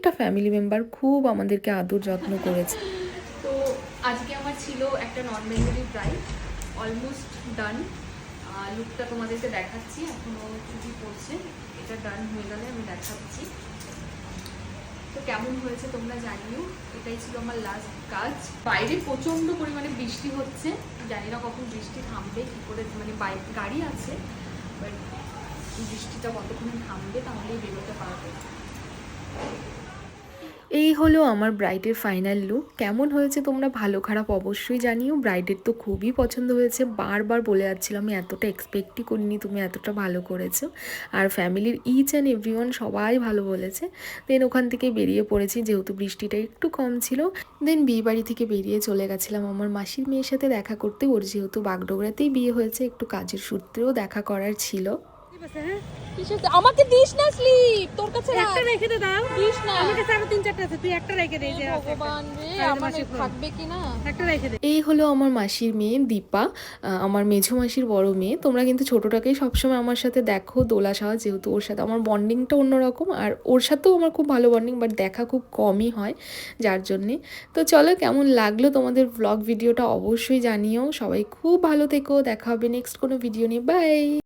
প্রত্যেকটা family member খুব আমাদেরকে আদর যত্ন করেছে। তো আজকে আমার ছিল একটা নন বেঙ্গলি ব্রাইড, অলমোস্ট ডান। লুকটা তোমাদেরকে দেখাচ্ছি, এখনও ছুটি পড়ছে, এটা ডান হয়ে গেলে আমি দেখাচ্ছি। তো কেমন হয়েছে তোমরা জানিও। এটাই ছিল আমার লাস্ট কাজ। বাইরে প্রচণ্ড পরিমাণে বৃষ্টি হচ্ছে, জানি না কখন বৃষ্টি থামবে, কী করে, মানে বাইক গাড়ি আছে, বাট বৃষ্টিটা কতক্ষণ থামবে তাহলেই বেরোতে পারবে। এই হলো আমার ব্রাইডের ফাইনাল লুক। কেমন হয়েছে তোমরা ভালো খারাপ অবশ্যই জানিও। ব্রাইডের তো খুবই পছন্দ হয়েছে, বারবার বলে যাচ্ছিলাম আমি এতটা এক্সপেক্টই করিনি তুমি এতটা ভালো করেছো। আর ফ্যামিলির ইচ অ্যান্ড এভরিওয়ান সবাই ভালো বলেছে। দেন ওখান থেকে বেরিয়ে পড়েছি, যেহেতু বৃষ্টিটা একটু কম ছিল। দেন বিয়েবাড়ি থেকে বেরিয়ে চলে গেছিলাম আমার মাসির মেয়ের সাথে দেখা করতে। ওর যেহেতু বাগডোগরাতেই বিয়ে হয়েছে, একটু কাজের সূত্রেও দেখা করার ছিল। আমাকে দিস না স্লিপ, তোর কাছে একটা রেখে দে, দাও দিস না। আমার কাছে আরো 3-4টা আছে, তুই একটা রেখে দে। যে ভগবান রে, আমার থাকবে কিনা। একটা রেখে দে। এই হলো আমার মাসির মেয়ে দীপা, আমার মেঝো মাসির বড় মেয়ে। তোমরা কিন্তু ছোটোটাকেই সবসময় আমার সাথে দেখো দোলা সাহা, যেহেতু ওর সাথে আমার বন্ডিংটা অন্যরকম, আর ওর সাথেও আমার খুব ভালো বন্ডিং, বাট দেখা খুব কমই হয় যার জন্যে। তো চলো, কেমন লাগলো তোমাদের ব্লগ ভিডিওটা অবশ্যই জানিও। সবাই খুব ভালো থেকো, দেখা হবে নেক্সট কোনো ভিডিও নিয়ে। বাই।